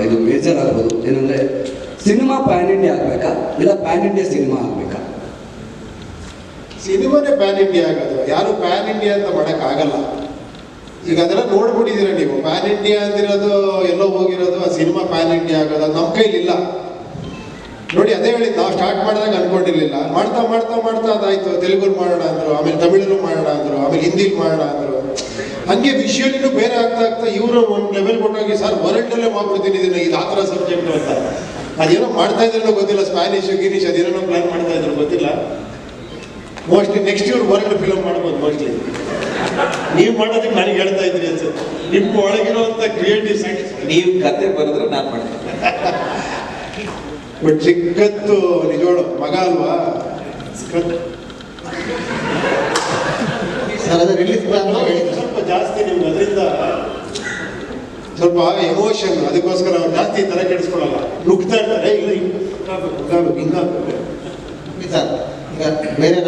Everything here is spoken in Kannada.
ಇದು ಮೇಜರ್ ಆಗ್ಬೋದು. ಏನಂದರೆ ಸಿನಿಮಾ ಪ್ಯಾನ್ ಇಂಡಿಯಾ ಆಗಬೇಕಾ ಇಲ್ಲ ಪ್ಯಾನ್ ಇಂಡಿಯಾ ಸಿನಿಮಾ ಆಗಬೇಕಾ? ಸಿನಿಮಾನೇ ಪ್ಯಾನ್ ಇಂಡಿಯಾ ಆಗೋದು, ಯಾರು ಪ್ಯಾನ್ ಇಂಡಿಯಾ ಅಂತ ಮಾಡೋಕ್ಕಾಗಲ್ಲ. ಈಗ ಅದೆಲ್ಲ ನೋಡ್ಬಿಟ್ಟಿದ್ದೀರ ನೀವು. ಪ್ಯಾನ್ ಇಂಡಿಯಾ ಅಂದಿರೋದು ಎಲ್ಲೋ ಹೋಗಿರೋದು, ಆ ಸಿನಿಮಾ ಪ್ಯಾನ್ ಇಂಡಿಯಾ ಆಗೋದು ನಮ್ಮ ಕೈಲಿಲ್ಲ ನೋಡಿ. ಅದೇ ಹೇಳಿದ್ದು, ನಾವು ಸ್ಟಾರ್ಟ್ ಮಾಡಿದಾಗ ಅನ್ಕೊಂಡಿರ್ಲಿಲ್ಲ. ಮಾಡ್ತಾ ಮಾಡ್ತಾ ಮಾಡ್ತಾ ಅದಾಯ್ತು. ತೆಲುಗಲ್ಲಿ ಮಾಡೋಣ ಅಂದರು, ಆಮೇಲೆ ತಮಿಳಲ್ಲೂ ಮಾಡೋಣ ಅಂದರು, ಆಮೇಲೆ ಹಿಂದಿಲಿ ಮಾಡೋಣ ಅಂದರು. ಹಂಗೆ ವಿಷಯನೂ ಬೇರೆ ಆಗ್ತಾ ಆಗ್ತಾ ಇವರು ಒಂದು ಲೆವೆಲ್ ಕೊಟ್ಟೋಗಿ ಸರ್ ವರ್ಲ್ಡಲ್ಲೇ ಮಾಡ್ಬಿಡ್ತೀನಿ ಇದನ್ನ, ಇದು ಆ ಥರ ಸಬ್ಜೆಕ್ಟ್ ಅಂತ. ಅದೇನೋ ಮಾಡ್ತಾ ಇದ್ರೂ ಗೊತ್ತಿಲ್ಲ, ಸ್ಪ್ಯಾನಿಷ್ ಗಿನಿಷ್ ಅದೇನೋ ಪ್ಲಾನ್ ಮಾಡ್ತಾ ಇದ್ರು ಗೊತ್ತಿಲ್ಲ. ಮೋಸ್ಟ್ಲಿ ನೆಕ್ಸ್ಟ್ ಇವ್ರು ವರ್ಲ್ಡ್ ಫಿಲಮ್ ಮಾಡ್ಬೋದು ಮೋಸ್ಟ್ಲಿ. ನೀವು ಮಾಡೋದಕ್ಕೆ ನನಗೆ ಹೇಳ್ತಾ ಇದ್ರಿ ಅನ್ಸುತ್ತೆ. ನಿಮ್ಮ ಒಳಗಿರುವಂಥ ಕ್ರಿಯೇಟಿವ್ ಸೈಡ್ ನೀವು ಕತೆ ಬರೆದ್ರೆ ನಾನು ಮಾಡ್ತೀನಿ. ಬಟ್ ಚಿಕ್ಕತ್ತು ನಿಜೋಳು ಮಗ ಅಲ್ವಾ. ಸ್ವಲ್ಪ ಜಾಸ್ತಿ ನಿಮ್ಗೆ ಅದರಿಂದ ಸ್ವಲ್ಪ ಎಮೋಷನ್, ಅದಕ್ಕೋಸ್ಕರ ಅವ್ರು ಜಾಸ್ತಿ ತಲೆ ಕೆಡಿಸ್ಕೊಳ್ಳಲ್ಲ. ನುಗ್ತಾ ಇರ್ತಾರೆ, ಇಲ್ಲ ಹಿಂಗಾಗಬೇಕು ಹಿಂಗಾಗಬೇಕು. ಈಗ ಬೇರೆ